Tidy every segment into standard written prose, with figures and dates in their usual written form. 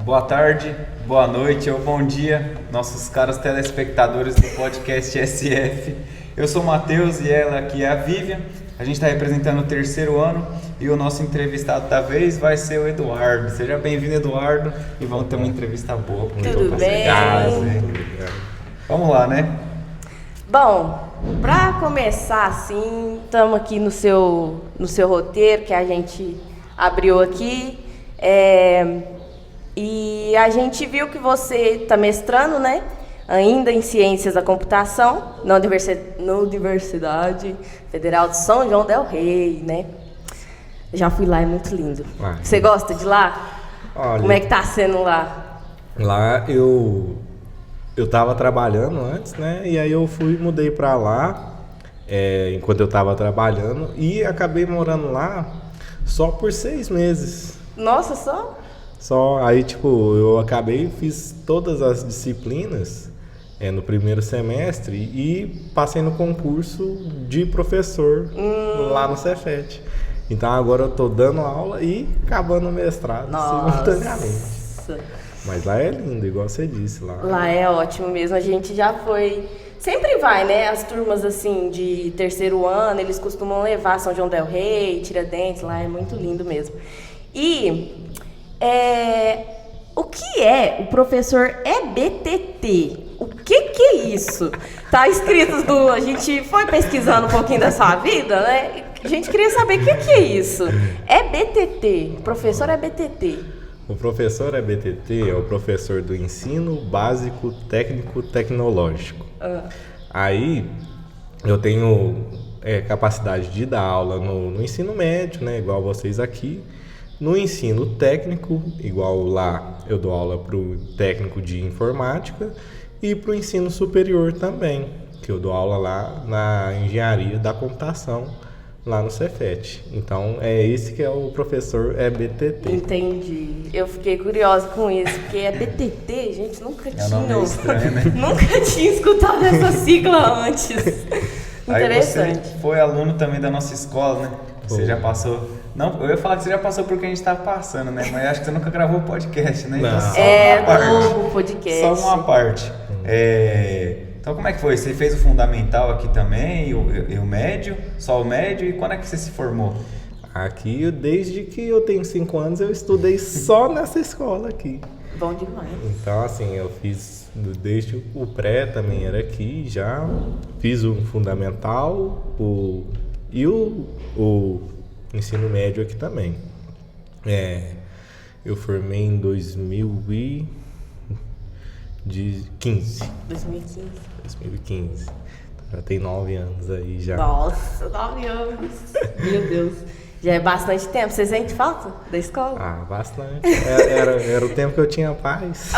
Boa tarde, boa noite ou bom dia, nossos caros telespectadores do podcast SF. Eu sou o Matheus e ela aqui é a Vivian. A gente está representando o terceiro ano e o nosso entrevistado da vez vai ser o Eduardo. Seja bem-vindo, Eduardo, e vamos ter uma entrevista boa. Tudo bem? Vamos lá, né? Bom, para começar assim, estamos aqui no seu roteiro que a gente abriu aqui. E a gente viu que você está mestrando, né? Ainda em Ciências da Computação, na Universidade Federal de São João del Rei, né? Já fui lá, é muito lindo. Você gosta de lá? Olha, como é que tá sendo lá? Lá eu estava trabalhando antes, né? E aí eu mudei para lá enquanto eu estava trabalhando e acabei morando lá só por 6 meses. Nossa, só? Aí, eu fiz todas as disciplinas no primeiro semestre e passei no concurso de professor lá no Cefet. Então agora eu tô dando aula e acabando o mestrado simultaneamente. Mas lá é lindo, igual você disse. Lá é ótimo mesmo, a gente já foi... Sempre vai, né? As turmas assim de terceiro ano, eles costumam levar São João del Rei, Tiradentes, lá é muito lindo mesmo. E... o que é o professor EBTT? O que é isso? Tá escrito a gente foi pesquisando um pouquinho da sua vida, né? A gente queria saber o que é isso. EBTT, professor EBTT. O professor EBTT é o professor do ensino básico técnico tecnológico. Aí eu tenho capacidade de dar aula no ensino médio, né? Igual vocês aqui. No ensino técnico, igual lá eu dou aula para o técnico de informática e para o ensino superior também, que eu dou aula lá na engenharia da computação, lá no Cefet. Então, esse que é o professor EBTT. Entendi. Eu fiquei curiosa com isso, porque EBTT, gente, nunca tinha... estranho, né? Nunca tinha escutado essa sigla antes. Interessante. Aí você foi aluno também da nossa escola, né? Você já passou... Não, eu ia falar que você já passou por que a gente estava passando, né? Mas acho que você nunca gravou podcast, né? Não. Então, só novo podcast. Só uma parte. Então, como é que foi? Você fez o fundamental aqui também, e o médio? Só o médio? E quando é que você se formou? Aqui, desde que eu tenho 5 anos, eu estudei só nessa escola aqui. Bom demais. Então, assim, eu fiz desde o pré também era aqui, já fiz o fundamental e o ensino médio aqui também. Eu formei em 2015. 2015. Já tem 9 anos aí já. Nossa, 9 anos. Meu Deus. Já é bastante tempo. Você sente falta da escola? Bastante. Era o tempo que eu tinha paz.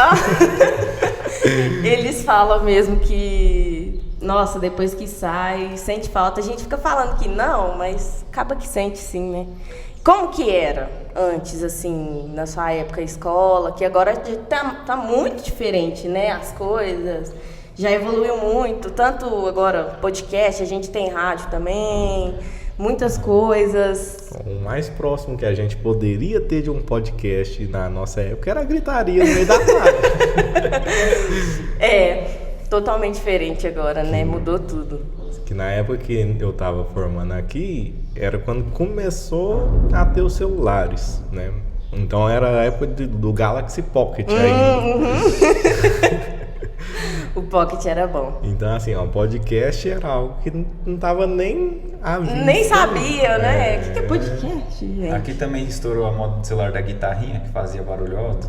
Eles falam mesmo que... Nossa, depois que sai, sente falta. A gente fica falando que não, mas acaba que sente sim, né? Como que era antes, assim, na sua época, a escola? Que agora tá muito diferente, né? As coisas já evoluiu muito. Tanto agora podcast, a gente tem rádio também, muitas coisas. O mais próximo que a gente poderia ter de um podcast na nossa época era a gritaria no meio da tarde. Totalmente diferente agora, né? Mudou tudo. Que na época que eu tava formando aqui, era quando começou a ter os celulares, né? Então era a época do Galaxy Pocket aí. O Pocket era bom. Então, assim, o podcast era algo que não tava nem à vista. Nem sabia, né? O que é podcast, gente? Aqui também estourou a moda do celular da guitarrinha, que fazia barulho alto.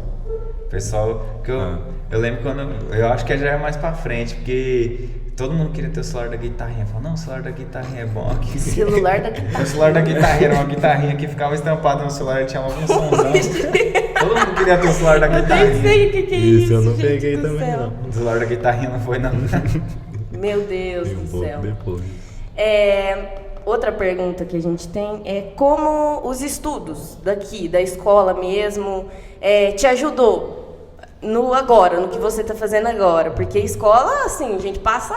Pessoal, que eu lembro quando... Eu acho que já é mais pra frente, porque todo mundo queria ter o celular da guitarrinha. Falou, não, o celular da guitarrinha é bom aqui. Celular da guitarrinha? O celular da guitarrinha era uma guitarrinha que ficava estampada no celular e tinha uma funçãozão. Todo mundo queria ter o celular da guitarrinha. Eu nem sei o que é isso, eu não peguei também, céu. não. O celular da guitarrinha não foi, não. Meu Deus do céu. Depois. Outra pergunta que a gente tem é como os estudos daqui, da escola mesmo, te ajudou no que você está fazendo agora? Porque escola, assim, a gente passa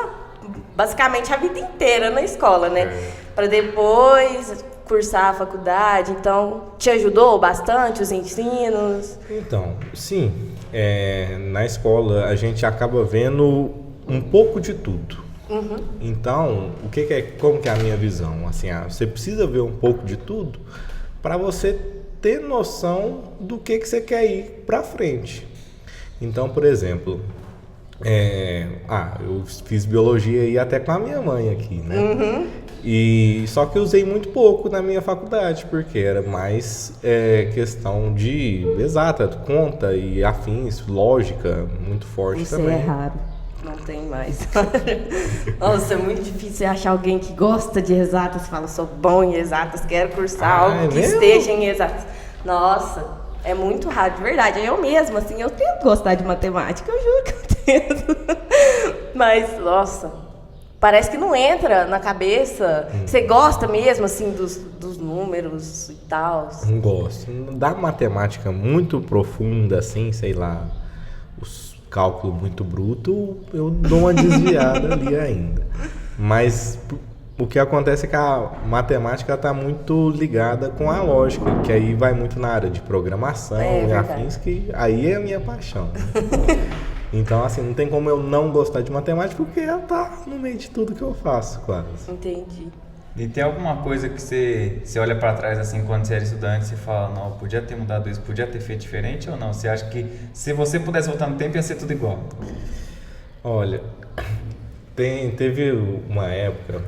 basicamente a vida inteira na escola, né? Para depois cursar a faculdade, então te ajudou bastante os ensinos? Então, sim, na escola a gente acaba vendo um pouco de tudo. Então, como que é a minha visão? Assim, você precisa ver um pouco de tudo para você ter noção do que você quer ir para frente. Então, por exemplo, eu fiz biologia e até com a minha mãe aqui, né? E só que eu usei muito pouco na minha faculdade, porque era mais questão de exata, conta e afins, lógica, muito forte Isso também. é raro. Não tem mais. Nossa, é muito difícil achar alguém que gosta de exatas, fala, sou bom em exatas, quero cursar algo que esteja em exatas. Nossa, é muito raro, de verdade. Eu mesma, assim, eu tento gostar de matemática, eu juro que eu tento. Mas, nossa, parece que não entra na cabeça. Você gosta mesmo, assim, dos números e tal? Não gosto. Da matemática muito profunda, assim, sei lá, os cálculo muito bruto, eu dou uma desviada ali ainda. Mas o que acontece é que a matemática está muito ligada com a lógica, que aí vai muito na área de programação e afins, que aí é a minha paixão. Então, assim, não tem como eu não gostar de matemática, porque ela tá no meio de tudo que eu faço, quase. Entendi. E tem alguma coisa que você olha para trás, assim, quando você era estudante, você fala, não, podia ter mudado isso, podia ter feito diferente ou não? Você acha que se você pudesse voltar no tempo, ia ser tudo igual? Olha, teve uma época,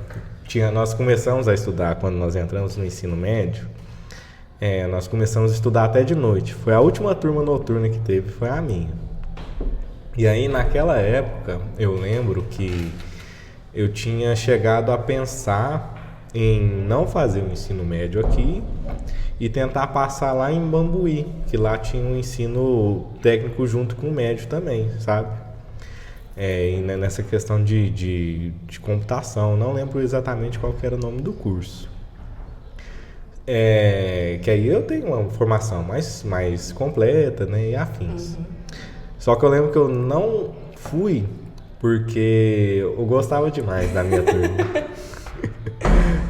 nós começamos a estudar quando nós entramos no ensino médio, nós começamos a estudar até de noite. Foi a última turma noturna que teve, foi a minha. E aí, naquela época, eu lembro que eu tinha chegado a pensar em não fazer o ensino médio aqui e tentar passar lá em Bambuí, que lá tinha um ensino técnico junto com o médio também, sabe? E nessa questão de computação, não lembro exatamente qual que era o nome do curso. Que aí eu tenho uma formação mais completa, né, e afins. Só que eu lembro que eu não fui porque eu gostava demais da minha turma.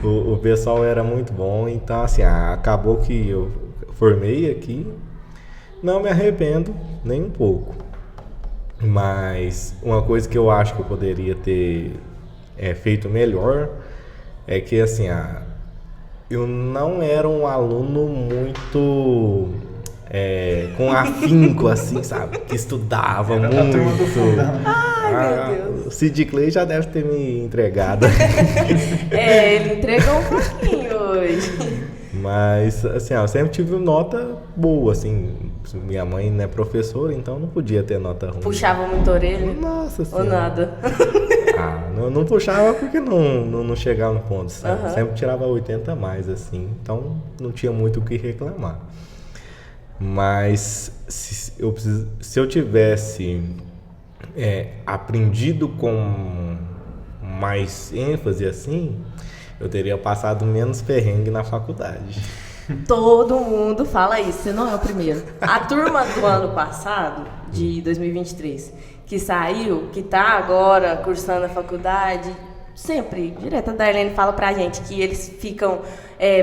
O pessoal era muito bom, então assim, acabou que eu formei aqui. Não me arrependo nem um pouco. Mas uma coisa que eu acho que eu poderia ter feito melhor é que assim, eu não era um aluno muito com afinco, assim, sabe? Que estudava era muito. Da turma do fundão. Ai, meu Deus. O Sid Clay já deve ter me entregado. Ele entregou um pouquinho hoje. Mas, assim, eu sempre tive nota boa, assim. Minha mãe não é professora, então não podia ter nota ruim. Puxava muito a orelha? Nossa Ou Senhora. nada? Não puxava porque não chegava no ponto, sabe? Sempre tirava 80 a mais, assim. Então, não tinha muito o que reclamar. Mas, se eu tivesse aprendido com mais ênfase, assim, eu teria passado menos perrengue na faculdade. Todo mundo fala isso, você não é o primeiro. A turma do ano passado, de 2023, que saiu, que tá agora cursando a faculdade, sempre, direto, a Darlene fala pra gente que eles ficam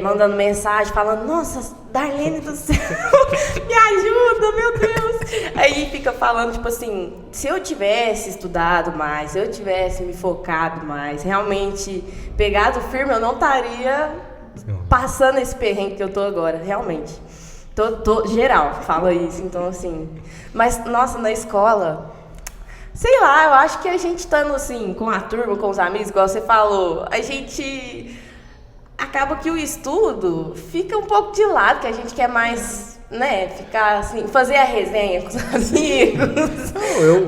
mandando mensagem, falando, nossa, Darlene do céu, me ajuda, meu Deus. Aí fica falando, tipo assim, se eu tivesse estudado mais, se eu tivesse me focado mais, realmente pegado firme, eu não estaria passando esse perrengue que eu tô agora, realmente. Geral, fala isso, então assim. Mas, nossa, na escola, sei lá, eu acho que a gente estando assim, com a turma, com os amigos, igual você falou, a gente acaba que o estudo fica um pouco de lado, que a gente quer mais, né, ficar assim, fazer a resenha com os amigos.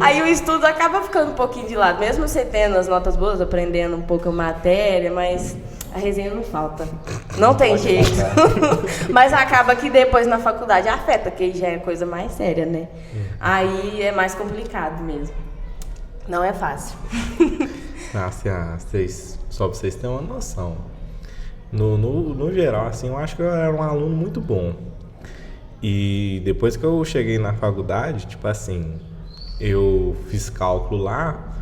Aí o estudo acaba ficando um pouquinho de lado, mesmo você tendo as notas boas, aprendendo um pouco a matéria, mas a resenha não falta. Não tem jeito. Mas acaba que depois na faculdade afeta, que já é coisa mais séria, né? Aí é mais complicado mesmo. Não é fácil. Só pra vocês terem uma noção. No geral, assim, eu acho que eu era um aluno muito bom. E depois que eu cheguei na faculdade, tipo assim, eu fiz cálculo lá,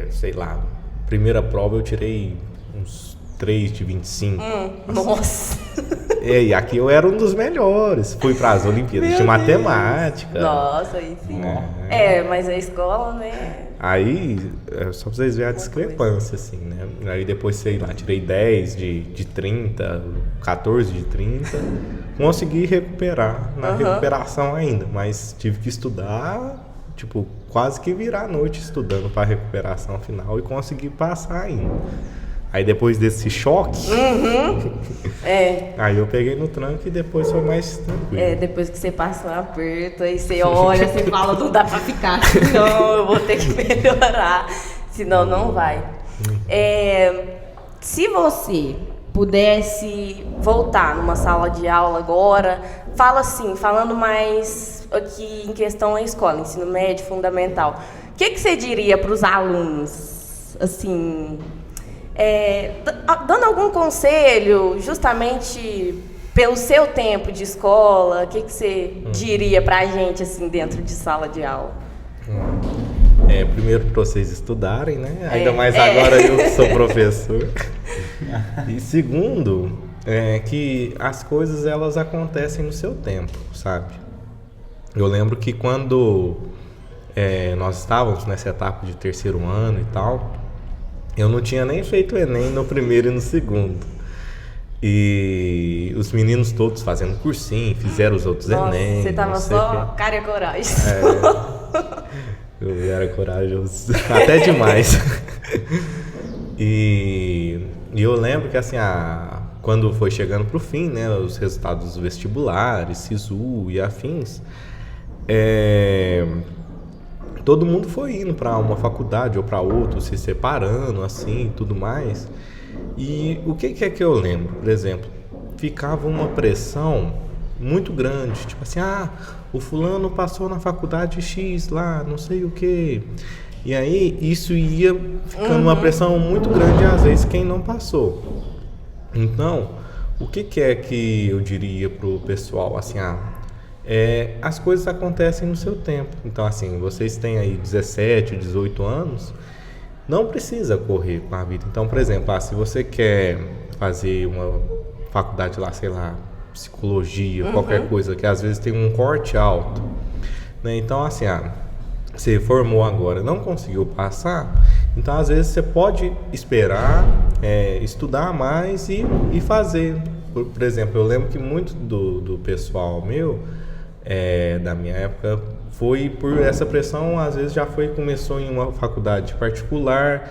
sei lá, primeira prova eu tirei uns 23, de 25. Nossa! E aqui eu era um dos melhores. Fui para as Olimpíadas de Matemática. Nossa, aí sim. Mas a escola, né? Aí, só pra vocês verem a discrepância, assim, né? Aí depois, sei lá, tirei 10 de 30, 14 de 30. Consegui recuperar, na recuperação ainda, mas tive que estudar, tipo, quase que virar a noite estudando para a recuperação final e consegui passar ainda. Aí depois desse choque, aí eu peguei no tranco e depois foi mais tranquilo. Depois que você passa um aperto, aí você olha, você fala, não dá pra ficar aqui, não, eu vou ter que melhorar, senão não vai. Se você pudesse voltar numa sala de aula agora, fala assim, falando mais aqui em questão à escola, ensino médio, fundamental, o que você diria para os alunos, assim... dando algum conselho, justamente pelo seu tempo de escola, o que você diria pra gente, assim, dentro de sala de aula? Primeiro, para vocês estudarem, né? Ainda mais agora eu que sou professor. E segundo, que as coisas, elas acontecem no seu tempo, sabe? Eu lembro que quando nós estávamos nessa etapa de terceiro ano e tal, eu não tinha nem feito o Enem no primeiro e no segundo. E os meninos todos fazendo cursinho, fizeram os outros Enem. Você tava só cara e coragem. Eu era corajoso, até demais. E eu lembro que assim, quando foi chegando pro fim, né, os resultados dos vestibulares, SISU e afins, todo mundo foi indo para uma faculdade ou para outra, se separando, assim, tudo mais. E o que é que eu lembro? Por exemplo, ficava uma pressão muito grande, tipo assim, o fulano passou na faculdade X lá, não sei o quê. E aí isso ia ficando uma pressão muito grande, às vezes, quem não passou. Então, o que é que eu diria pro pessoal, assim, as coisas acontecem no seu tempo. Então, assim, vocês têm aí 17, 18 anos, não precisa correr com a vida. Então, por exemplo, se você quer fazer uma faculdade lá, sei lá, psicologia, qualquer coisa, que às vezes tem um corte alto, né? Então, assim, você formou agora, não conseguiu passar, então às vezes você pode esperar, estudar mais e fazer. Por exemplo, eu lembro que muito do pessoal meu, da minha época, foi por essa pressão, às vezes começou em uma faculdade particular,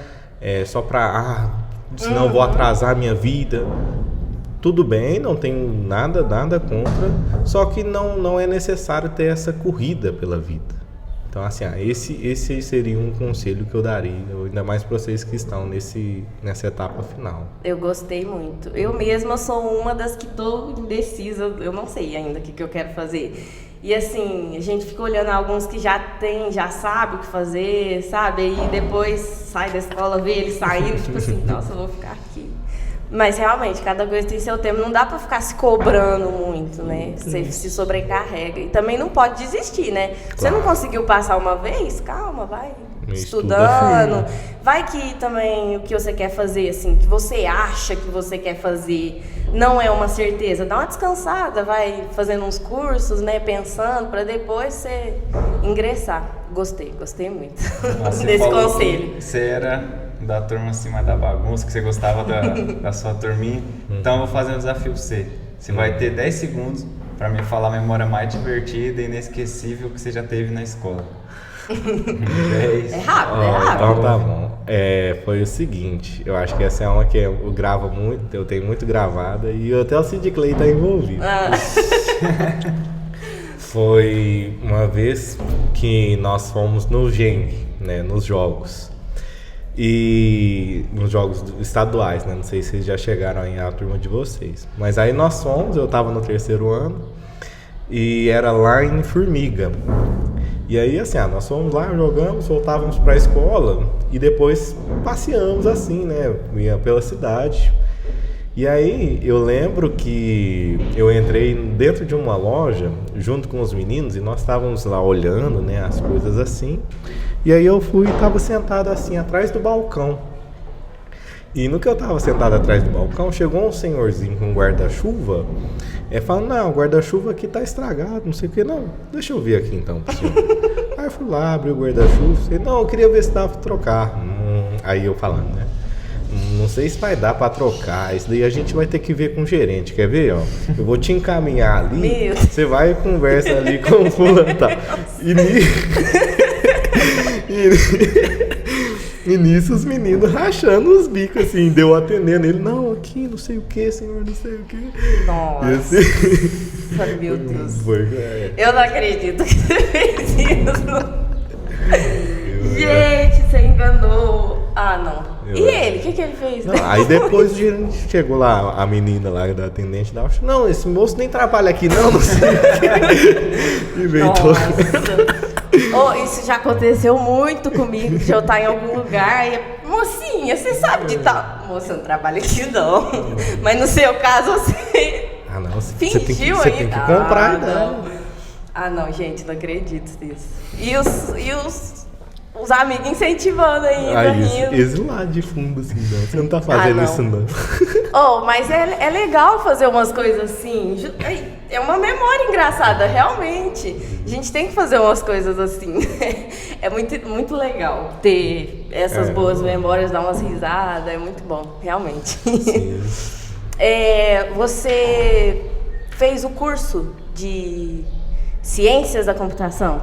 só para, senão eu vou atrasar a minha vida. Tudo bem, não tenho nada contra, só que não é necessário ter essa corrida pela vida. Então, assim, esse seria um conselho que eu daria, ainda mais para vocês que estão nessa etapa final. Eu gostei muito. Eu mesma sou uma das que estou indecisa, eu não sei ainda o que eu quero fazer. E assim, a gente fica olhando alguns que já sabe o que fazer, sabe? E depois sai da escola, vê ele saindo, tipo assim, nossa, eu vou ficar aqui. Mas realmente, cada coisa tem seu tempo, não dá pra ficar se cobrando muito, né? Você se sobrecarrega. E também não pode desistir, né? Claro. Você não conseguiu passar uma vez? Calma, vai estudando. Vai que também o que você quer fazer, assim, que você acha que você quer fazer, não é uma certeza. Dá uma descansada, vai fazendo uns cursos, né? Pensando, pra depois você ingressar. Gostei muito desse conselho. Você era da turma acima da bagunça, que você gostava da sua turminha. Então eu vou fazer um desafio pra você. Você vai ter 10 segundos para me falar a memória mais divertida e inesquecível que você já teve na escola. 10. É rápido. Então tá bom. Foi o seguinte, eu acho que essa é uma que eu gravo muito, eu tenho muito gravada e até o Sid Clay tá envolvido. Foi uma vez que nós fomos no Geng, né, nos jogos. E nos jogos estaduais, né? Não sei se vocês já chegaram aí à turma de vocês. Mas aí nós fomos, eu tava no terceiro ano e era lá em Formiga. E aí assim, nós fomos lá, jogamos, voltávamos pra escola e depois passeamos assim, né? Ia pela cidade. E aí eu lembro que eu entrei dentro de uma loja junto com os meninos e nós estávamos lá olhando, né, as coisas assim. E aí eu fui e estava sentado assim atrás do balcão. E no que eu tava sentado atrás do balcão, chegou um senhorzinho com um guarda-chuva, falando, não, o guarda-chuva aqui tá estragado, não sei o que, não, deixa eu ver aqui então pro senhor. Aí eu fui lá, abri o guarda-chuva, falei, não, eu queria ver se dava pra trocar. Aí eu falando, né? Não sei se vai dar pra trocar, isso daí a gente vai ter que ver com o gerente, quer ver, ó? Eu vou te encaminhar ali, você vai e conversa ali com o fulano, tá? E nisso os meninos rachando os bicos, assim, deu atendendo ele, não, aqui, não sei o que, senhor, não sei o que. Nossa, assim, meu Deus. Foi. Eu não acredito que você fez isso. Gente, você enganou. Ah, não. E ele? O que ele fez? Não, aí depois chegou lá a menina lá da atendente da não, esse moço nem trabalha aqui não sei o que. Inventou. Isso já aconteceu muito comigo, de eu estar em algum lugar e, mocinha, você sabe de tal. Moça, eu não trabalho aqui não. Mas no seu caso, você não, fingiu você ainda. tem que comprar, não, gente, não acredito nisso. E os amigos incentivando ainda, rindo. Esse lá de fundo, assim, não. Você não tá fazendo isso, não. Mas é legal fazer umas coisas assim. É uma memória engraçada, realmente. A gente tem que fazer umas coisas assim. É muito, muito legal ter essas boas memórias, dar umas risadas. É muito bom, realmente. Sim. Você fez o curso de Ciências da Computação,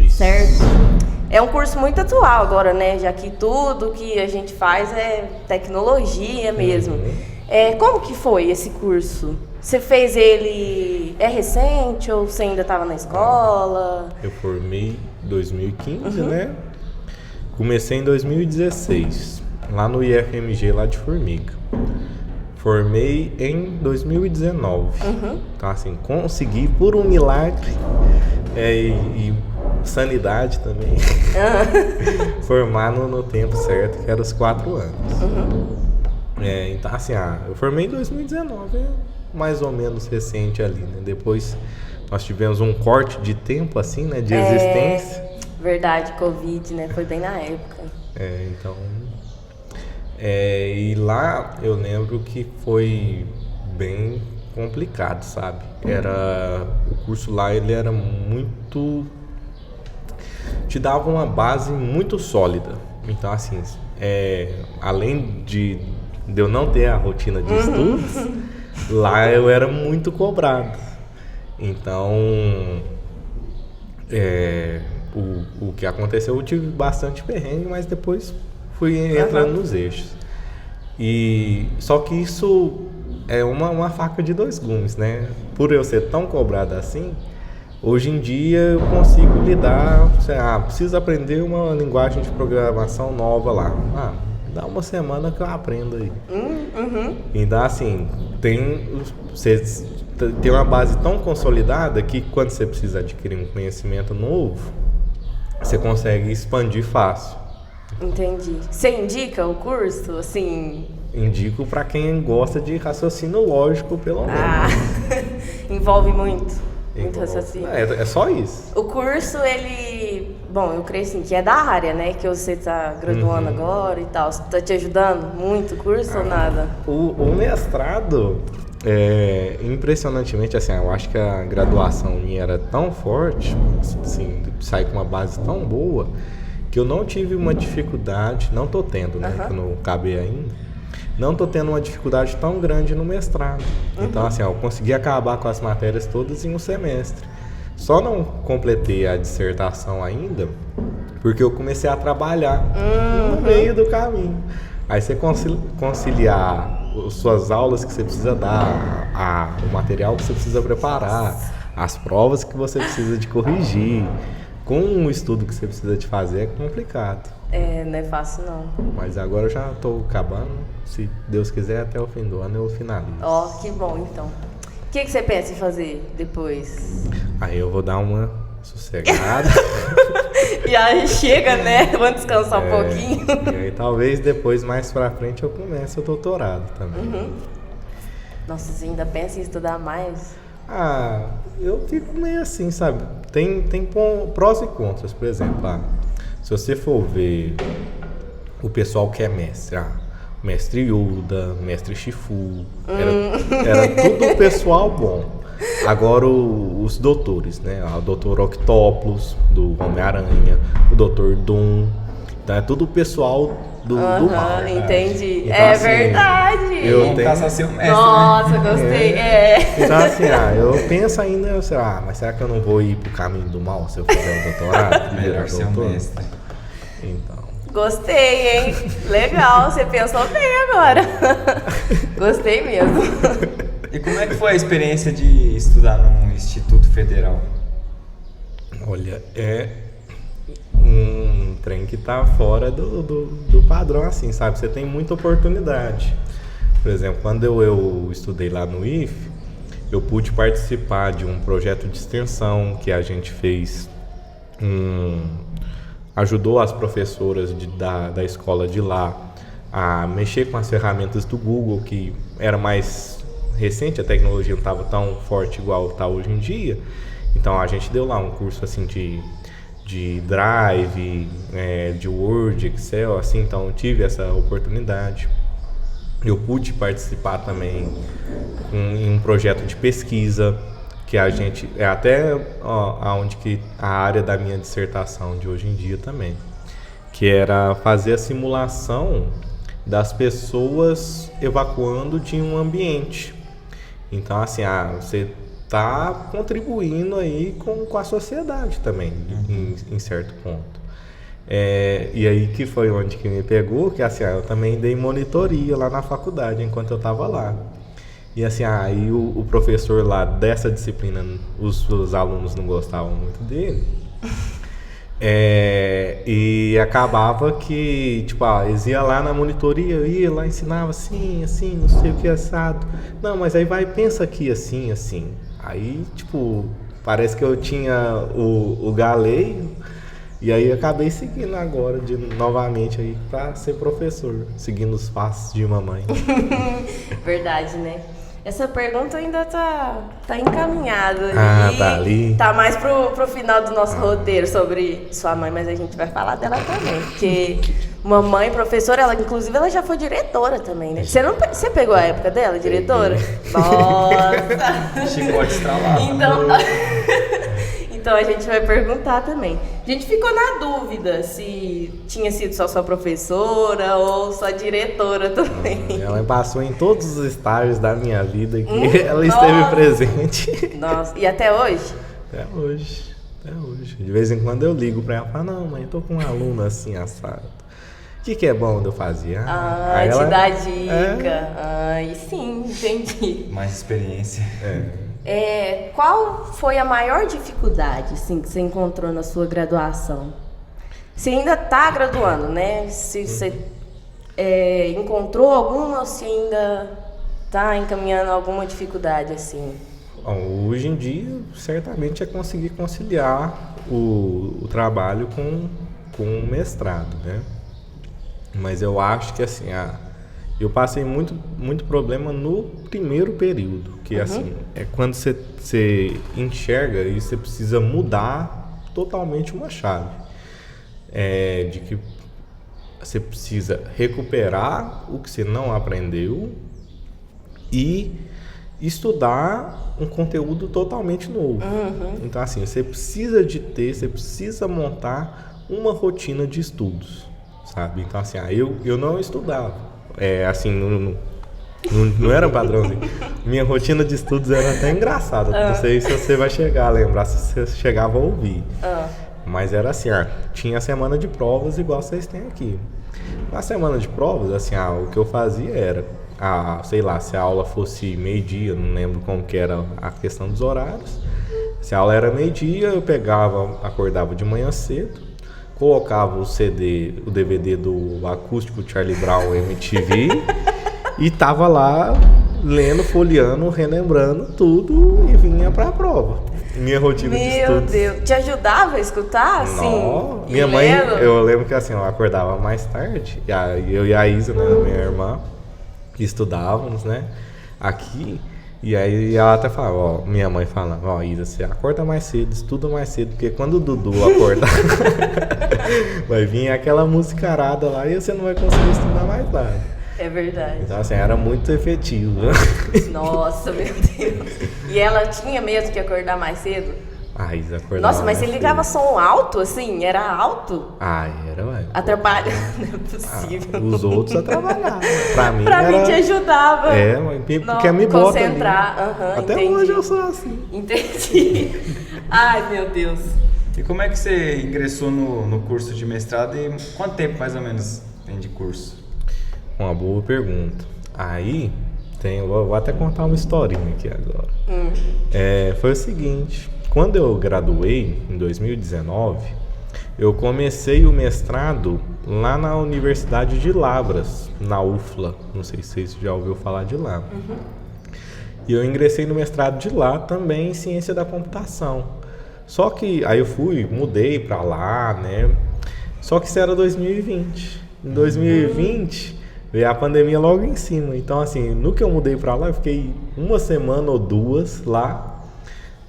certo? É um curso muito atual agora, né? Já que tudo que a gente faz é tecnologia mesmo. Como que foi esse curso? Você fez ele... É recente ou você ainda estava na escola? Eu formei em 2015, né? Comecei em 2016, lá no IFMG, lá de Formiga. Formei em 2019. Então, assim, consegui por um milagre e sanidade também formar no tempo certo, que era os 4 anos. Então, assim, eu formei em 2019, mais ou menos recente ali, né? Depois nós tivemos um corte de tempo, assim, né? De existência. Verdade, Covid, né? Foi bem na época. Então... e lá eu lembro que foi bem complicado, sabe? O curso lá, ele era muito... te dava uma base muito sólida. Então, assim, além de eu não ter a rotina de estudos, lá eu era muito cobrado. Então, o que aconteceu, eu tive bastante perrengue, mas depois fui entrando nos eixos. Só que isso é uma faca de 2 gumes, né? Por eu ser tão cobrado assim, hoje em dia eu consigo lidar, preciso aprender uma linguagem de programação nova lá. Dá uma semana que eu aprendo aí. Então, assim, você tem uma base tão consolidada que quando você precisa adquirir um conhecimento novo, você consegue expandir fácil. Entendi. Você indica o curso, assim? Indico para quem gosta de raciocínio lógico, pelo menos. Envolve muito raciocínio. É só isso. O curso, ele... Bom, eu creio assim, que é da área, né? Que você está graduando agora e tal. Está te ajudando muito o curso ou nada? O mestrado, impressionantemente, assim, eu acho que a graduação minha era tão forte, assim, sair com uma base tão boa, que eu não tive uma dificuldade, não tô tendo, né? Que eu não acabei ainda. Não tô tendo uma dificuldade tão grande no mestrado. Então, assim, eu consegui acabar com as matérias todas em um semestre. Só não completei a dissertação ainda, porque eu comecei a trabalhar no meio do caminho. Aí você conciliar as suas aulas que você precisa dar, o material que você precisa preparar, as provas que você precisa de corrigir, com o estudo que você precisa de fazer, é complicado. Não é fácil não. Mas agora eu já estou acabando. Se Deus quiser, até o fim do ano eu finalizo. Que bom então. O que você pensa em fazer depois? Aí eu vou dar uma sossegada. Já chega, né? Vamos descansar um pouquinho. E aí talvez depois, mais pra frente, eu comece o doutorado também. Nossa, você ainda pensa em estudar mais? Eu fico meio assim, sabe? Tem prós e contras, por exemplo. Se você for ver o pessoal que é mestre, Mestre Yoda, Mestre Shifu, era tudo pessoal bom. Agora os doutores, né? O Dr. Octopus, do Homem-Aranha, o Dr. Doom, então é tudo o pessoal do mal. Entendi. Então, é assim, verdade. Vamos caçar seu mestre, Nossa, né? gostei. Então assim, eu penso ainda, mas será que eu não vou ir pro caminho do mal se eu fizer o doutorado? Melhor ser um doutor? mestre. Então. Gostei, hein? Legal, você pensou bem agora. Gostei mesmo. E como é que foi a experiência de estudar num Instituto Federal? Olha, é um trem que tá fora do padrão, assim, sabe? Você tem muita oportunidade. Por exemplo, quando eu estudei lá no IF, eu pude participar de um projeto de extensão que a gente fez, ajudou as professoras da escola de lá a mexer com as ferramentas do Google, que era mais recente, a tecnologia não estava tão forte igual está hoje em dia. Então a gente deu lá um curso assim de Drive, de Word, Excel, assim, então eu tive essa oportunidade. Eu pude participar também em um projeto de pesquisa, que a gente, até aonde que a área da minha dissertação de hoje em dia também, que era fazer a simulação das pessoas evacuando de um ambiente. Então, assim, você está contribuindo aí com a sociedade também, em certo ponto. E aí que foi onde que me pegou, que assim, eu também dei monitoria lá na faculdade, enquanto eu estava lá. E assim, aí o professor lá dessa disciplina, os alunos não gostavam muito dele. E acabava que, tipo, eles iam lá na monitoria, ia lá, ensinava assim, não sei o que, assado. Não, mas aí pensa aqui, assim. Aí, tipo, parece que eu tinha o galeio, e aí eu acabei seguindo agora, novamente, aí, pra ser professor, seguindo os passos de mamãe. Verdade, né? Essa pergunta ainda tá encaminhada ali. Tá ali. Tá mais pro final do nosso roteiro sobre sua mãe, mas a gente vai falar dela também. Porque mamãe, professora, inclusive ela já foi diretora também, né? Você pegou a época dela, diretora? Nossa! Chicote estralado. Então a gente vai perguntar também. A gente ficou na dúvida se tinha sido só sua professora ou sua diretora também. Ela passou em todos os estágios da minha vida que ela esteve presente. Nossa, e até hoje? Até hoje. De vez em quando eu ligo pra ela e falo, não, mãe, eu tô com um aluno assim, assado. O que é bom de eu fazer? Aí te dá dica. Aí sim, entendi. Mais experiência. Qual foi a maior dificuldade assim, que você encontrou na sua graduação? Você ainda está graduando, né? Se você encontrou alguma ou se ainda está encaminhando alguma dificuldade assim? Bom, hoje em dia, certamente é conseguir conciliar o trabalho com o mestrado, né? Mas eu acho que assim, eu passei muito problema no primeiro período, que assim, é quando você enxerga e você precisa mudar totalmente uma chave. De que você precisa recuperar o que você não aprendeu e estudar um conteúdo totalmente novo. Então assim, você precisa montar uma rotina de estudos, sabe? Então assim, eu não estudava. Assim, não era padrãozinho. Minha rotina de estudos era até engraçada. Não sei se você vai chegar a lembrar, se você chegava a ouvir. Mas era assim, tinha a semana de provas igual vocês têm aqui. Na semana de provas, assim, o que eu fazia era, sei lá, se a aula fosse meio-dia, não lembro como que era a questão dos horários. Se a aula era meio-dia, eu acordava de manhã cedo, colocava o DVD do acústico Charlie Brown MTV e tava lá lendo, folheando, relembrando tudo e vinha pra prova. Minha rotina de estudos. Meu Deus, te ajudava a escutar, assim? Não, minha mãe, eu lembro que assim, eu acordava mais tarde, eu e a Isa, né, minha irmã, estudávamos, né, aqui. E aí ela até falava, minha mãe falava, Isa, você acorda mais cedo, estuda mais cedo, porque quando o Dudu acordar, vai vir aquela musicarada lá e você não vai conseguir estudar mais nada. É verdade. Então, assim, era muito efetivo. Nossa, meu Deus. E ela tinha mesmo que acordar mais cedo? Ah, isso acordava Nossa, mas você mais ligava cedo. som alto, assim? Era alto? Ah, era, ué. Atrapalha? Não é possível. Os outros atrapalhavam. Pra mim Pra era... mim te ajudava. Porque me bota concentrar. ali. Aham, Até entendi. hoje eu sou assim. Entendi. Ai, meu Deus. E como é que você ingressou no curso de mestrado e quanto tempo mais ou menos tem de curso? Uma boa pergunta. Aí, vou até contar uma historinha aqui agora. Foi o seguinte, quando eu graduei, em 2019, eu comecei o mestrado lá na Universidade de Lavras, na UFLA. Não sei se você já ouviu falar de lá. E eu ingressei no mestrado de lá também em Ciência da Computação. Só que aí eu mudei pra lá, né? Só que isso era 2020. Em 2020 veio a pandemia logo em cima. Então, assim, no que eu mudei pra lá, eu fiquei uma semana ou duas lá.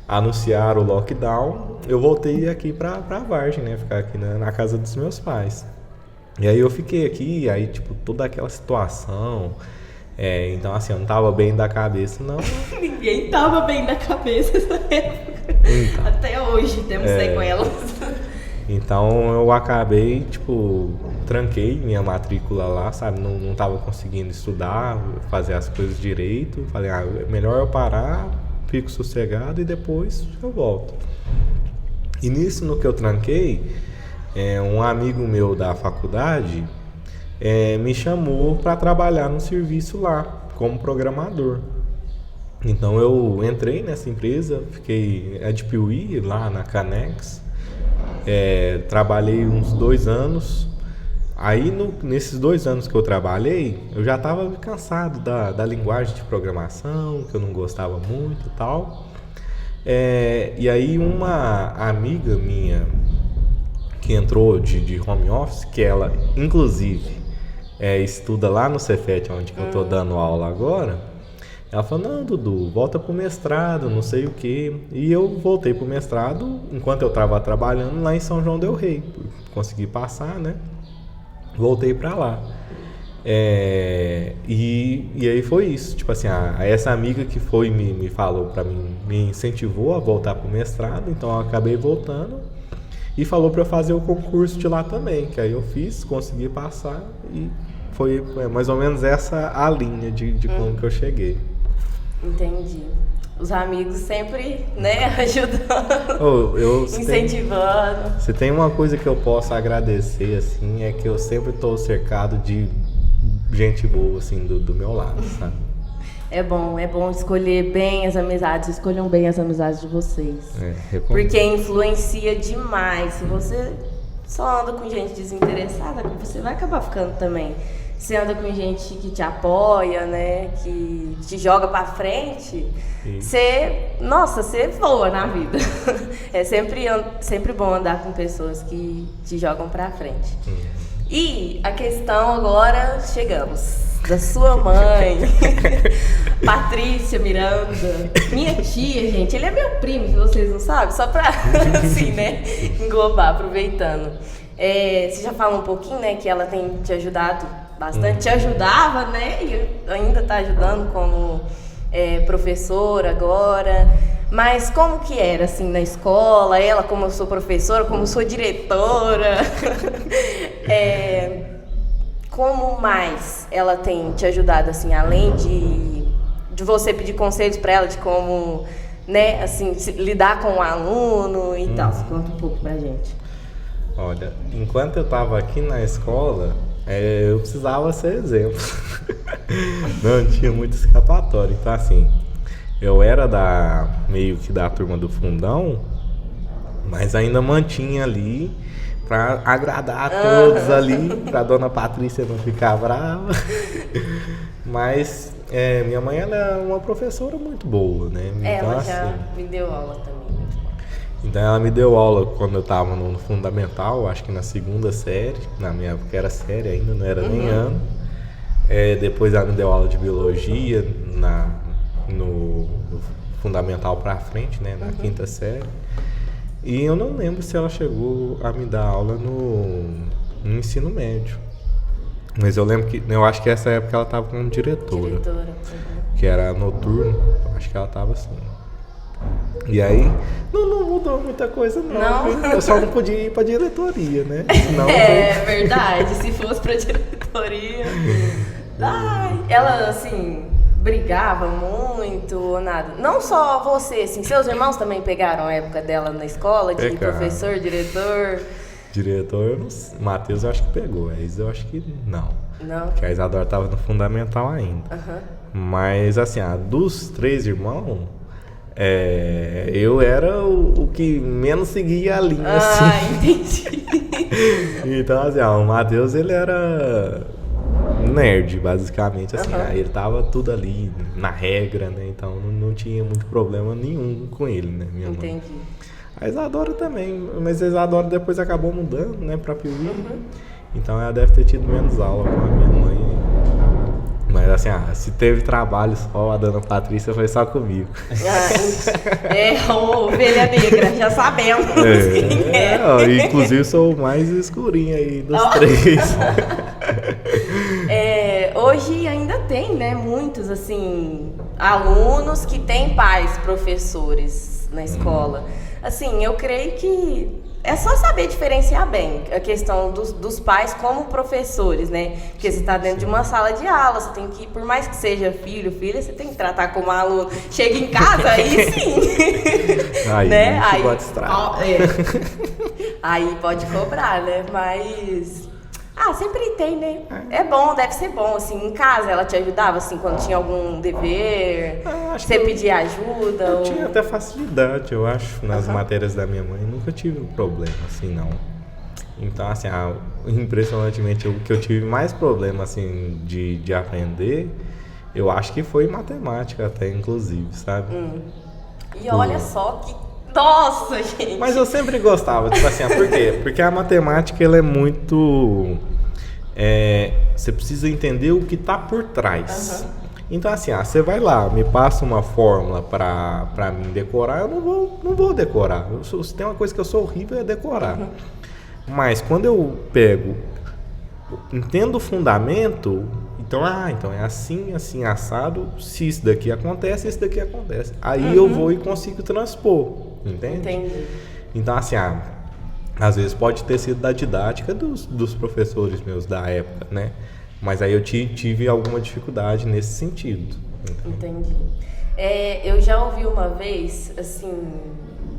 Anunciaram o lockdown. Eu voltei aqui pra Vargem, né? Ficar aqui na casa dos meus pais. E aí eu fiquei aqui, aí, tipo, toda aquela situação. Então, assim, eu não tava bem da cabeça, não. Ninguém tava bem da cabeça nessa época. Então. Até hoje temos sequelas. Então eu acabei, tipo, tranquei minha matrícula lá, sabe? Não tava conseguindo estudar, fazer as coisas direito. Falei, é melhor eu parar, fico sossegado e depois eu volto. E nisso, no que eu tranquei, um amigo meu da faculdade me chamou para trabalhar no serviço lá, como programador. Então eu entrei nessa empresa, fiquei de Piuí, lá na Canex, trabalhei uns 2 anos. Aí nesses 2 anos que eu trabalhei, eu já estava cansado da linguagem de programação, que eu não gostava muito e tal. E aí uma amiga minha que entrou de home office, que ela inclusive estuda lá no Cefet, onde que eu tô dando aula agora, ela falou, não, Dudu, volta pro mestrado, não sei o quê. E eu voltei pro mestrado enquanto eu estava trabalhando lá em São João del Rei. Consegui passar, né? Voltei pra lá. E aí foi isso. Tipo assim, essa amiga que me falou pra mim, me incentivou a voltar pro mestrado. Então eu acabei voltando. E falou pra eu fazer o concurso de lá também. Que aí eu fiz, consegui passar. E foi mais ou menos essa a linha de como que eu cheguei. Entendi. Os amigos sempre, né, ajudando, incentivando. Se tem uma coisa que eu posso agradecer, assim, é que eu sempre estou cercado de gente boa, assim, do meu lado, sabe? É bom escolher bem as amizades, escolham bem as amizades de vocês. Porque influencia demais. Se você só anda com gente desinteressada, você vai acabar ficando também. Você anda com gente que te apoia, né? Que te joga pra frente. Você voa na vida. É sempre bom andar com pessoas que te jogam pra frente. E a questão agora, chegamos. Da sua mãe, Patrícia Miranda. Minha tia, gente, ele é meu primo, se vocês não sabem. Só pra, assim, né? Englobar, aproveitando. Você já falou um pouquinho, né? Que ela tem te ajudado bastante, te ajudava, né? E ainda está ajudando como professora agora. Mas como que era, assim, na escola? Ela, como eu sou professora, como eu sou diretora. Como mais ela tem te ajudado, assim, além de você pedir conselhos para ela de como, né, assim, lidar com o aluno e tal? Você conta um pouco pra gente. Olha, enquanto eu estava aqui na escola, eu precisava ser exemplo. Não tinha muito escapatório. Então, assim, eu era meio que da turma do fundão, mas ainda mantinha ali para agradar a todos ali, para dona Patrícia não ficar brava. Mas minha mãe ela é uma professora muito boa, né? Então, ela já me deu aula também. Então ela me deu aula quando eu estava no fundamental, acho que na 2ª série, na minha época era série ainda, não era nem ano. Depois ela me deu aula de biologia no fundamental pra frente, né, na 5ª série. E eu não lembro se ela chegou a me dar aula no ensino médio. Mas eu lembro que, eu acho que essa época ela tava como diretora. Que era noturno, acho que ela tava assim. E aí, não mudou muita coisa não. Eu só não podia ir pra diretoria, né? Senão, verdade, se fosse pra diretoria... Ai, ela, assim, brigava muito ou nada? Não só você, assim, seus irmãos também pegaram a época dela na escola, de professor, diretor? Diretor, eu não sei. Matheus eu acho que pegou, a Isa eu acho que não. Não? Porque a Isadora tava no fundamental ainda. Mas, assim, dos 3 irmãos, eu era o que menos seguia a linha, assim. Entendi. Então, assim, o Matheus, ele era nerd, basicamente, assim. Aí ele tava tudo ali na regra, né? Então não tinha muito problema nenhum com ele, né? Minha mãe. Entendi. A Isadora também, mas a Isadora depois acabou mudando, né, pra Piuí. Então ela deve ter tido menos aula com a minha mãe. Mas assim, se teve trabalho só, a dona Patrícia foi só comigo. Ovelha negra, já sabemos quem é. Inclusive sou o mais escurinho aí dos 3. Hoje ainda tem, né, muitos, assim, alunos que têm pais professores na escola. Assim, eu creio que é só saber diferenciar bem a questão dos pais como professores, né? Porque você está dentro de uma sala de aula, você tem que, por mais que seja filho, filha, você tem que tratar como aluno. Chega em casa, aí sim. Aí, né? Aí pode estragar. Aí pode cobrar, né? Mas... sempre tem, né? É bom, deve ser bom, assim, em casa ela te ajudava, assim, quando tinha algum dever, você pedia ajuda? Eu tinha até facilidade, eu acho, nas matérias da minha mãe, nunca tive um problema, assim, não. Então, assim, impressionantemente, o que eu tive mais problema, assim, de aprender, eu acho que foi matemática até, inclusive, sabe? E olha só que... Nossa, gente! Mas eu sempre gostava, tipo assim, por quê? Porque a matemática, ela é muito... você precisa entender o que está por trás. Então, assim, você vai lá, me passa uma fórmula para mim decorar, eu não vou decorar. Se tem uma coisa que eu sou horrível, é decorar. Mas quando eu entendo o fundamento, então é assim, assim, assado, se isso daqui acontece, isso daqui acontece. Aí eu vou e consigo transpor, entende? Entendi. Então, assim, às vezes pode ter sido da didática dos professores meus da época, né? Mas aí eu tive alguma dificuldade nesse sentido. Entendi. Eu já ouvi uma vez, assim,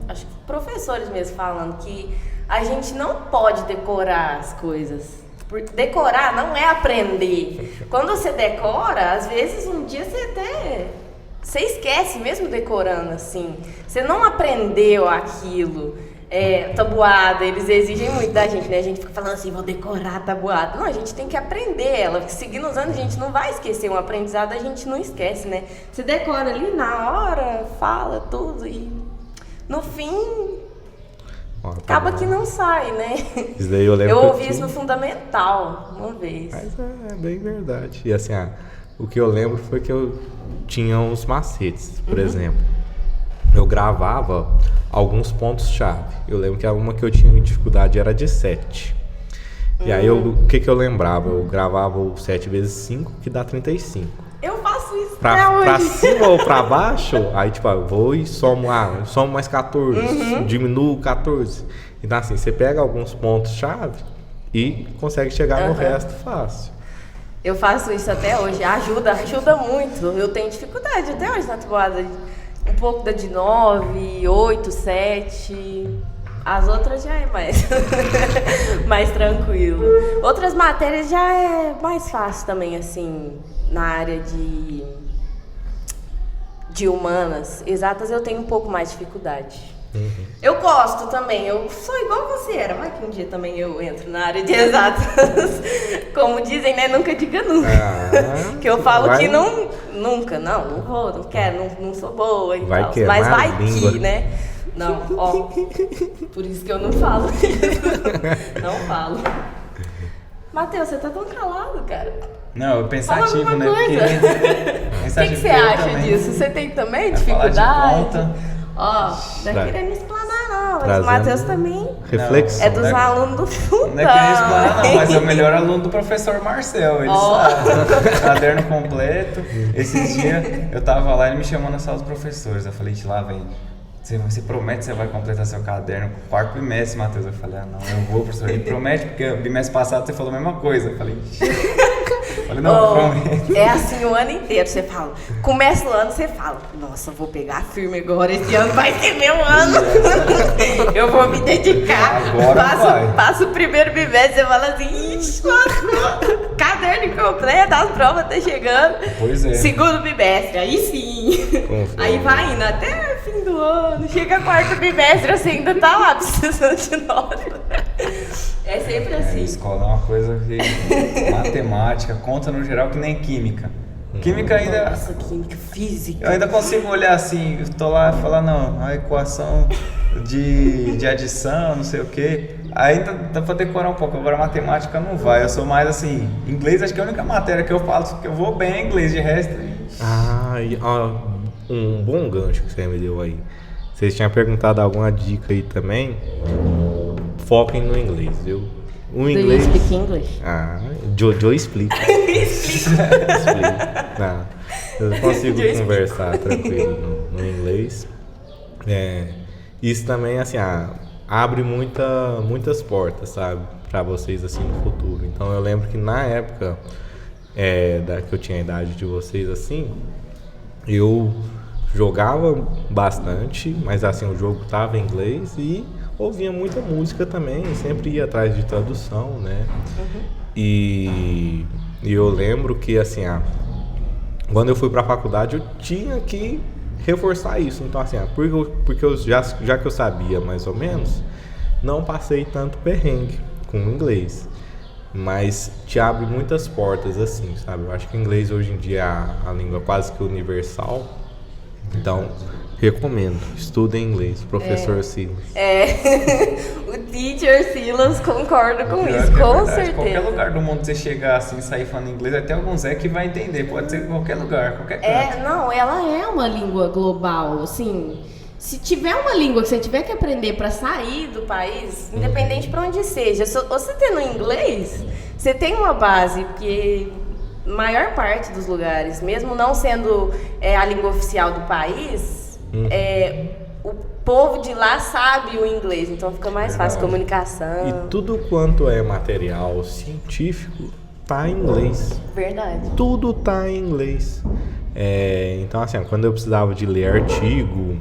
acho que professores mesmo falando que a gente não pode decorar as coisas. Decorar não é aprender. Quando você decora, às vezes um dia você esquece mesmo decorando, assim. Você não aprendeu aquilo. Tabuada, eles exigem muito da gente, né? A gente fica falando assim, vou decorar a tabuada. Não, a gente tem que aprender ela, porque seguindo os anos a gente não vai esquecer. Um aprendizado a gente não esquece, né? Você decora ali na hora, fala tudo e no fim acaba que não sai, né? Isso daí eu lembro. Eu ouvi isso no fundamental uma vez. Mas é bem verdade. E assim, o que eu lembro foi que eu tinha uns macetes, por exemplo. Eu gravava alguns pontos-chave. Eu lembro que uma que eu tinha dificuldade era de 7. E aí, o que eu lembrava? Eu gravava o 7 vezes 5, que dá 35. Eu faço isso pra cima ou pra baixo, aí tipo, eu vou e somo mais 14, diminuo 14. Então assim, você pega alguns pontos-chave e consegue chegar no resto fácil. Eu faço isso até hoje, ajuda muito. Eu tenho dificuldade até hoje na tabuada. Um pouco da de 9, 8, 7. As outras já é mais tranquilo. Outras matérias já é mais fácil também, assim, na área de humanas. Exatas eu tenho um pouco mais de dificuldade. Eu gosto também, eu sou igual você era. Vai que um dia também eu entro na área de exatas. Como dizem, né? Nunca diga nunca. Que eu falo que nunca, não vou, não quero, não sou boa e tal. Mas vai que, né? Não, por isso que eu não falo isso. Não falo. Matheus, você tá tão calado, cara. Não, eu pensativo, fala né? O que você acha disso? Você tem também dificuldade? Ó, não é querendo explanar Não, mas Trazendo o Matheus também reflexão. é dos né? alunos do fundão. Não é que nem escola, não, mas é o melhor aluno do professor Marcel. Ele sabe. Caderno completo. Esses dias eu tava lá e ele me chamou na sala dos professores. Eu falei, lá, velho, você promete que você vai completar seu caderno com o quarto bimestre, Matheus? Eu falei, não, eu vou, professor. Ele promete, porque o bimestre passado você falou a mesma coisa. Eu falei, não, prometo. É assim o ano inteiro, você fala. Começa o ano, você fala, nossa, vou pegar firme agora, esse ano vai ser meu ano. Eu vou me dedicar. Agora passo o primeiro bimestre, você fala assim, ixi, caderno completo, as provas estão chegando. Pois é. Segundo bimestre, aí sim. Aí vai indo até o fim do ano, chega quarto bimestre, você ainda tá lá precisando de nota. É sempre assim. Escola é uma coisa que matemática, conta no geral que nem química. Química ainda. Nossa, química, física. Eu ainda consigo olhar assim, eu tô lá e falar, não, a equação de adição, não sei o quê. Ainda dá pra decorar um pouco, agora matemática não vai. Eu sou mais assim, inglês acho que é a única matéria que eu falo que eu vou bem em inglês, de resto. Um bom gancho que você me deu aí. Vocês tinham perguntado alguma dica aí também? Foquem no inglês, viu? O inglês. Do you speak English? Joe explica. Explica. Não, eu consigo conversar tranquilo no inglês. Isso também, assim, abre muitas portas, sabe? Pra vocês, assim, no futuro. Então, eu lembro que na época que eu tinha a idade de vocês, assim, eu jogava bastante, mas, assim, o jogo tava em inglês e ouvia muita música também, sempre ia atrás de tradução, né? Uhum. E eu lembro que, assim, quando eu fui pra faculdade, eu tinha que reforçar isso. Então, assim, porque eu já que eu sabia mais ou menos, não passei tanto perrengue com o inglês. Mas te abre muitas portas, assim, sabe? Eu acho que o inglês hoje em dia é a língua quase que universal. Então, recomendo, estudem inglês, professor Silas. O teacher Silas concorda com isso, com certeza. Qualquer lugar do mundo que você chegar assim, sair falando inglês, vai ter algum Zé que vai entender, pode ser em qualquer lugar, qualquer canto. Não, ela é uma língua global, assim, se tiver uma língua que você tiver que aprender para sair do país, independente para onde seja, se você tendo inglês, você tem uma base, porque maior parte dos lugares, mesmo não sendo a língua oficial do país, o povo de lá sabe o inglês, então fica mais fácil a comunicação. E tudo quanto é material científico tá em inglês. Verdade. Tudo tá em inglês. Então, assim, quando eu precisava de ler artigo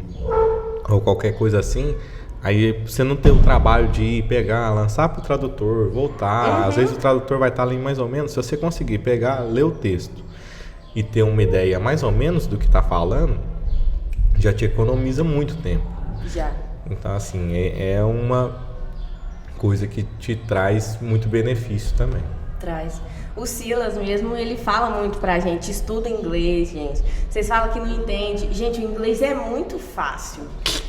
ou qualquer coisa assim, aí você não tem o trabalho de pegar, lançar pro tradutor, voltar. Às vezes o tradutor vai estar ali mais ou menos. Se você conseguir pegar, ler o texto e ter uma ideia mais ou menos do que tá falando, já te economiza muito tempo. Já. Então, assim, é uma coisa que te traz muito benefício também. Traz. O Silas mesmo, ele fala muito pra gente, estuda inglês, gente. Vocês falam que não entende. Gente, o inglês é muito fácil.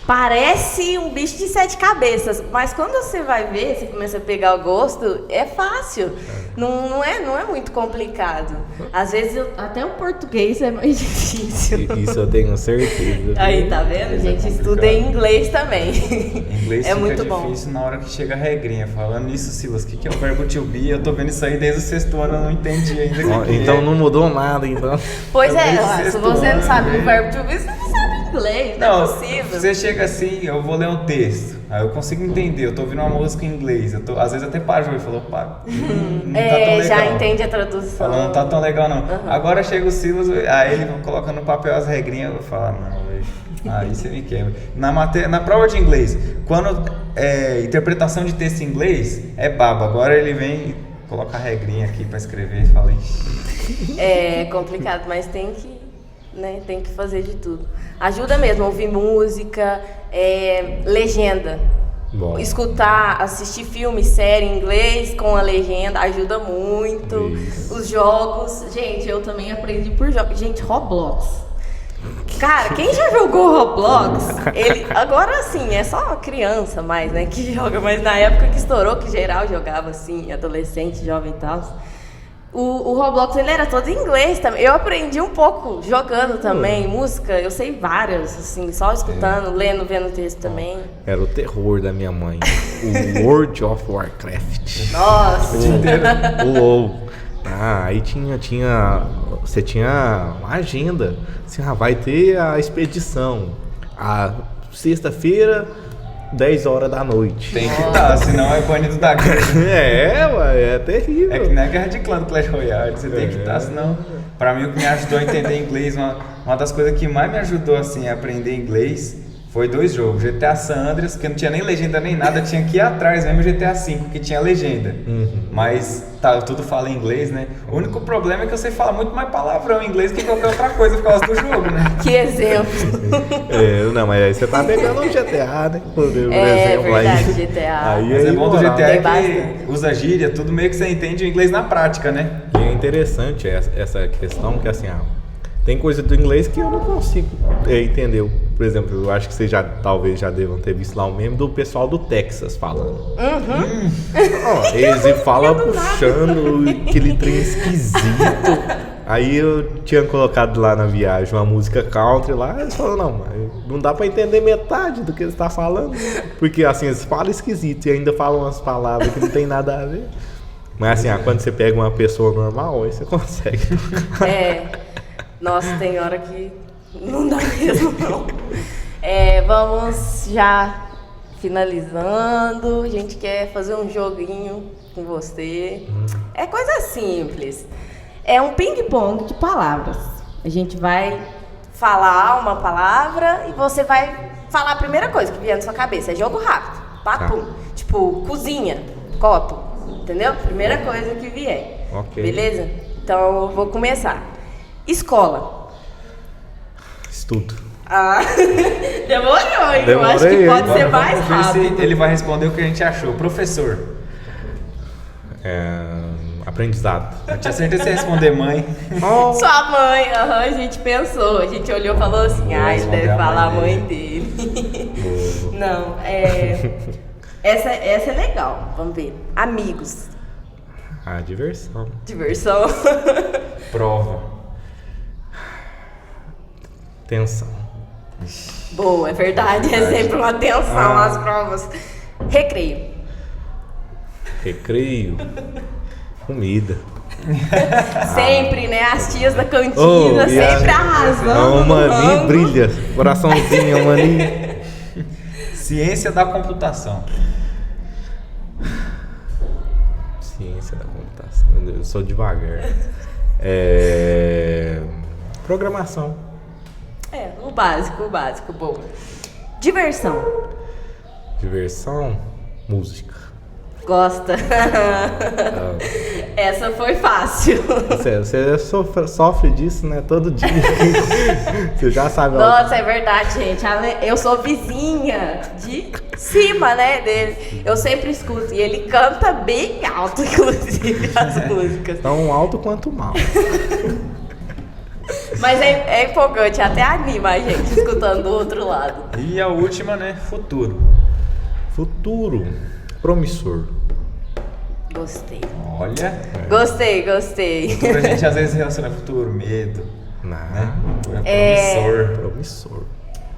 Parece um bicho de 7 cabeças, mas quando você vai ver, você começa a pegar o gosto, é fácil. Não é muito complicado. Às vezes, até o português é mais difícil. Isso eu tenho certeza. Aí, tá vendo? Gente, estuda em inglês também. Inglês é fica muito difícil bom. na hora que chega a regrinha. Falando nisso, Silas, o que é o verbo to be? Eu tô vendo isso aí desde o 6º ano, eu não entendi ainda. Então não mudou nada, então. Pois é, se você não sabe o o verbo to be, você não sabe inglês, não é possível. Você chega assim, eu vou ler um texto, aí eu consigo entender, eu tô ouvindo uma música em inglês, às vezes até paro e falo, opa, não tá tão legal. Já entende a tradução. Fala, não tá tão legal não. Agora chega o Silas, aí ele coloca no papel as regrinhas, eu vou falar, não, velho. Aí você me quebra. Na prova de inglês, quando interpretação de texto em inglês, é baba. Agora ele vem e coloca a regrinha aqui pra escrever e fala, é complicado, mas tem que fazer de tudo. Ajuda mesmo, ouvir música, legenda. Bom. Escutar, assistir filme, série em inglês com a legenda ajuda muito. Isso. Os jogos, gente, eu também aprendi por jogos. Gente, Roblox. Cara, quem já jogou Roblox, agora sim, é só criança mais, né, que joga, mas na época que estourou, que geral jogava assim, adolescente, jovem e tal. O Roblox, ele era todo em inglês também. Eu aprendi um pouco jogando também, música, eu sei várias, assim, só escutando, lendo, vendo texto também. Era o terror da minha mãe. O World of Warcraft. Nossa! O WoW. Aí você tinha uma agenda. Assim, vai ter a expedição. A sexta-feira, 10 horas da noite. Tem que estar, senão é banido da guerra. É terrível. É que nem a guerra de clã do Clash Royale, você tem que estar, senão... Pra mim, o que me ajudou a entender inglês, uma das coisas que mais me ajudou, assim, a aprender inglês, foi 2 jogos. GTA San Andreas, que não tinha nem legenda nem nada, tinha que ir atrás mesmo, GTA V, que tinha legenda. Mas, tudo fala em inglês, né? O único problema é que você fala muito mais palavrão em inglês que qualquer outra coisa por causa do jogo, né? Que exemplo! Não, mas aí você tá pegando um GTA, né? Por exemplo, verdade, aí. GTA. Aí Mas é bom do GTA Tem é que bastante. usa gíria, tudo meio que você entende o inglês na prática, né? E é interessante essa questão, que assim, tem coisa do inglês que eu não consigo entender. Por exemplo, eu acho que vocês talvez já devam ter visto lá um meme do pessoal do Texas falando. Eles falam puxando aquele trem esquisito. Aí eu tinha colocado lá na viagem uma música country lá, eles falaram, não dá pra entender metade do que eles estão falando. Porque assim, eles falam esquisito e ainda falam umas palavras que não tem nada a ver. Mas assim, quando você pega uma pessoa normal, aí você consegue. Nossa, tem hora que não dá mesmo, não. Vamos já finalizando. A gente quer fazer um joguinho com você. É coisa simples. É um ping-pong de palavras. A gente vai falar uma palavra e você vai falar a primeira coisa que vier na sua cabeça. É jogo rápido. Papum. Tipo, cozinha, copo. Entendeu? Primeira coisa que vier. Ok. Beleza? Então eu vou começar. Escola. Estudo. Demorou, hein? Eu acho que pode ser mais Vamos ver rápido. se ele vai responder o que a gente achou. Professor. Aprendizado. Eu tinha certeza que você ia responder mãe. Sua mãe, a gente pensou, a gente olhou e falou assim, ele deve falar a mãe dele. Não, essa é legal, vamos ver. Amigos. Diversão. Diversão. Prova. Tensão. Boa, é verdade, é sempre uma tensão nas provas. Recreio. Recreio. Comida. Sempre, né? As tias da cantina sempre arrasando. A Mani brilha. Coraçãozinho, a Mani. Ciência da computação. Ciência da computação. Eu sou devagar. Programação. O básico, boa. Diversão. Diversão. Música. Gosta. Essa foi fácil. Você sofre disso, né? Todo dia. Você já sabe. Nossa, é verdade, gente. Eu sou vizinha de cima, né, dele. Eu sempre escuto. E ele canta bem alto, inclusive, as músicas. Tão alto quanto mal. Mas é empolgante, até anima a gente escutando do outro lado. E a última, né? Futuro. Futuro. Promissor. Gostei. Olha. Gostei. Futuro a gente às vezes relaciona futuro, medo. Não. Né? Promissor. Promissor.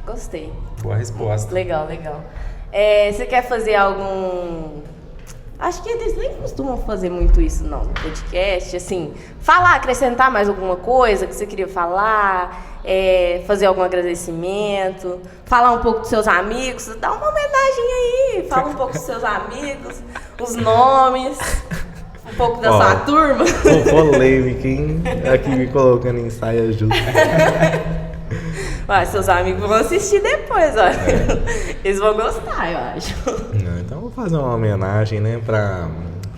Gostei. Boa resposta. Legal. Você quer fazer algum... Acho que eles nem costumam fazer muito isso, não, no podcast. Assim, acrescentar mais alguma coisa que você queria falar, fazer algum agradecimento, falar um pouco dos seus amigos, dá uma homenagem aí, fala um pouco dos seus amigos, os nomes, um pouco da sua turma. Polêmica, hein? Aqui me colocando em saia justa. Seus amigos vão assistir depois, olha. Eles vão gostar, eu acho. Então eu vou fazer uma homenagem, né, para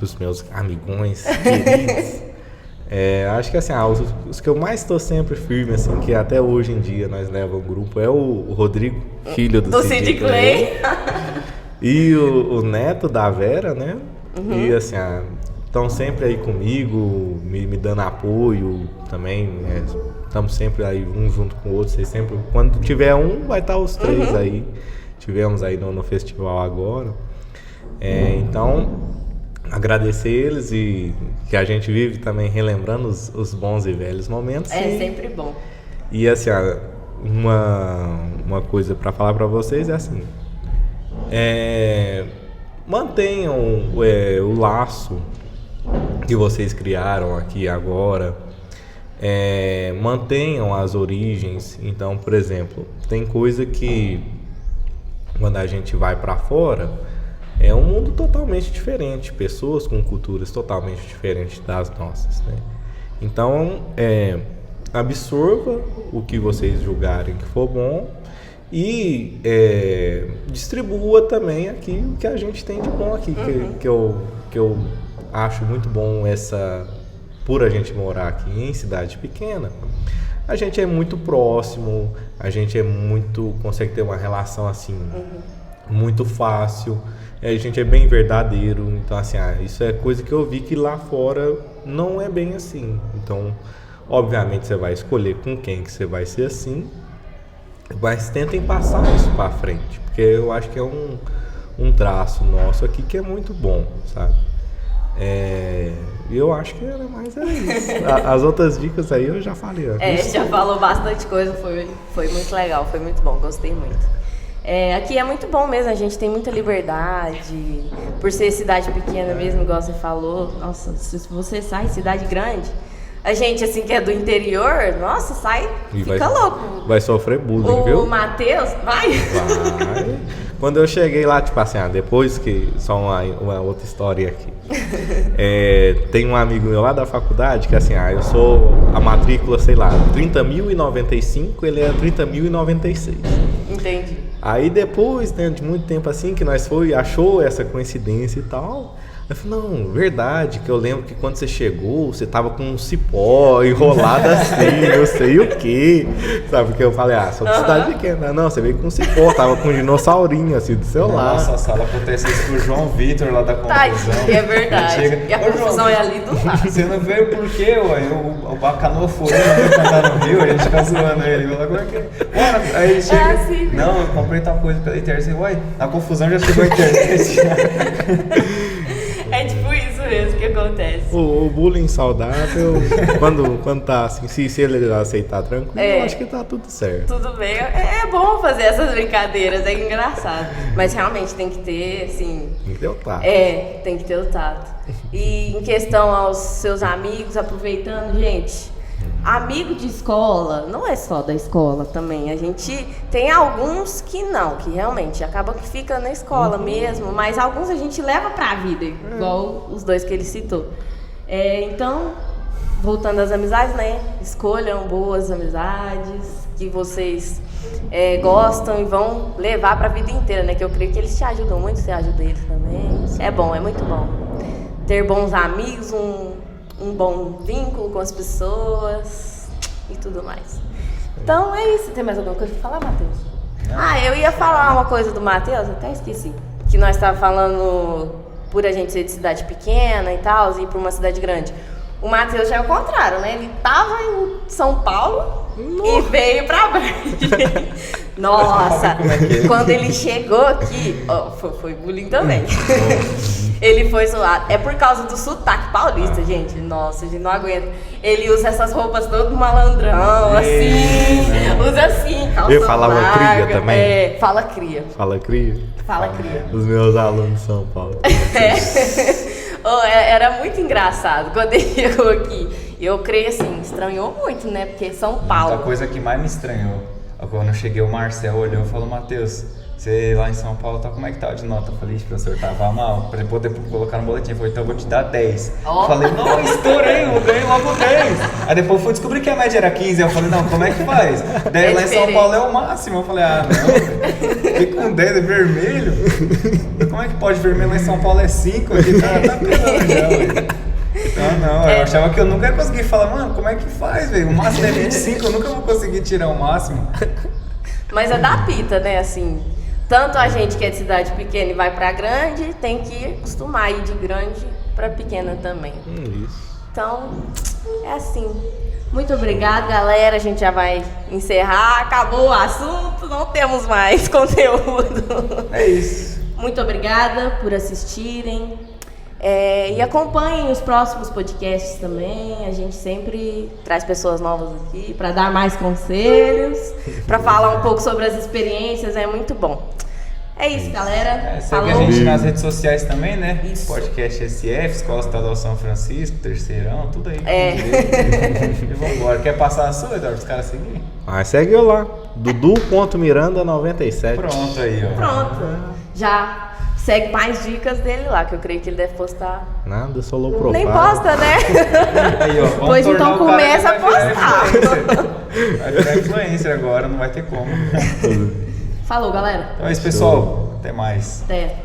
os meus amigões queridos. Acho que assim, os que eu mais estou sempre firme, assim, que até hoje em dia nós levamos o grupo, é o Rodrigo, filho do Sid Clay. E o neto da Vera, né? E assim, estão sempre aí comigo, me dando apoio também. Estamos sempre aí um junto com o outro. Vocês sempre, quando tiver um, vai estar os três aí. Tivemos aí no festival agora. Então, agradecer eles e que a gente vive também relembrando os bons e velhos momentos. É sempre bom. E assim, uma coisa para falar para vocês é assim, mantenham o laço que vocês criaram aqui agora, mantenham as origens. Então, por exemplo, tem coisa que quando a gente vai para fora é um mundo totalmente diferente, pessoas com culturas totalmente diferentes das nossas, né? Então, absorva o que vocês julgarem que for bom e distribua também aqui o que a gente tem de bom aqui, que eu acho muito bom por a gente morar aqui em cidade pequena, a gente é muito próximo, a gente consegue ter uma relação assim, muito fácil, a gente é bem verdadeiro, então assim, isso é coisa que eu vi que lá fora não é bem assim. Então, obviamente você vai escolher com quem que você vai ser assim, mas tentem passar isso para frente, porque eu acho que é um traço nosso aqui que é muito bom, sabe? Eu acho que era isso. As outras dicas aí eu já falei. Já falou bastante coisa, foi muito legal, foi muito bom, gostei muito. Aqui é muito bom mesmo, a gente tem muita liberdade, por ser cidade pequena mesmo, igual você falou. Nossa, se você sai cidade grande, a gente assim que é do interior, nossa, fica louco. Vai sofrer bullying, viu? O Matheus, vai. Quando eu cheguei lá, tipo assim, depois que, só uma outra história aqui, tem um amigo meu lá da faculdade que assim, eu sou a matrícula, sei lá, 30.095, ele é 30.096. Entendi. Aí depois, né, de muito tempo assim, que nós achou essa coincidência e tal, eu falei, não, verdade, que eu lembro que quando você chegou, você tava com um cipó enrolado assim, não sei o que, sabe? Porque eu falei, sou de cidade pequena. Não, você veio com um cipó, tava com um dinossaurinho assim do seu lado. Nossa, a sala acontece isso com o João Vitor lá da confusão. É verdade. E a confusão é ali do lado. Você não veio por quê, ué? O Bacanô foi, cantar no Rio, a gente fica zoando ele. Como é que é? Aí ele chega, assim, não, eu comprei tal coisa pela internet. Ué, na confusão já chegou a internet. É tipo isso mesmo que acontece. O bullying saudável, quando tá assim, se ele aceitar tranquilo, eu acho que tá tudo certo. Tudo bem. É bom fazer essas brincadeiras, é engraçado. Mas realmente tem que ter, assim... Tem que ter o tato. Tem que ter o tato. E em questão aos seus amigos, aproveitando, gente... Amigo de escola, não é só da escola também. A gente tem alguns que não, que realmente acaba que fica na escola mesmo, mas alguns a gente leva pra vida, igual os dois que ele citou. Então, voltando às amizades, né? Escolham boas amizades que vocês gostam e vão levar pra vida inteira, né? Que eu creio que eles te ajudam muito, você ajuda eles também. É bom, é muito bom. Ter bons amigos, um bom vínculo com as pessoas e tudo mais. Então é isso. Tem mais alguma coisa pra falar, Matheus? Eu ia falar uma coisa do Matheus, até esqueci. Que nós estávamos falando por a gente ser de cidade pequena e tal, e ir pra uma cidade grande. O Matheus já é o contrário, né? Ele tava em São Paulo e veio pra Brasília. Nossa, quando ele chegou aqui, foi bullying também. Ele foi zoado. É por causa do sotaque paulista, gente. Nossa, a gente não aguenta. Ele usa essas roupas todo malandrão, assim. Usa assim, calça Eu falava larga. cria também? Fala cria. Fala cria? Fala cria. Os meus alunos de São Paulo. Era muito engraçado quando ele chegou aqui. Eu creio assim, estranhou muito, né? Porque São Paulo. A coisa que mais me estranhou, quando eu cheguei, o Marcel olhou e falou, Matheus, você lá em São Paulo, como é que tá de nota? Eu falei, professor, tava mal, pra poder colocar no boletim. Ele falou, então eu vou te dar 10. Eu falei, não, estourei, eu ganhei logo 10. Aí depois fui descobrir que a média era 15. Eu falei, não, como é que faz? 10 lá em São Paulo é o máximo. Eu falei, não, fiquei com 10, é vermelho. Como é que pode vermelho lá em São Paulo é 5? Aqui tá pior já, velho. Não, eu achava que eu nunca ia conseguir falar, mano, como é que faz, velho? O máximo é 25, eu nunca vou conseguir tirar o máximo. Mas é da pita, né, assim, tanto a gente que é de cidade pequena e vai pra grande, tem que acostumar a ir de grande pra pequena também. Isso. Então, é assim. Muito obrigada, galera, a gente já vai encerrar, acabou o assunto, não temos mais conteúdo. É isso. Muito obrigada por assistirem. E acompanhem os próximos podcasts também. A gente sempre traz pessoas novas aqui para dar mais conselhos, para falar um pouco sobre as experiências. É muito bom. É isso, galera. Segue a gente nas redes sociais também, né? Isso. Podcast SF, Escola Estadual São Francisco, Terceirão, tudo aí. E vambora. Quer passar a sua, Eduardo, os caras seguirem? Segue eu lá. Dudu.miranda97. Pronto aí, ó. Pronto. Já segue mais dicas dele lá, que eu creio que ele deve postar. Nada, sou low profile. Nem posta, né? Aí, ó, vamos pois então começa a postar. Vai virar influencer agora, não vai ter como. Falou, galera. Então é isso, pessoal. Até mais. Até.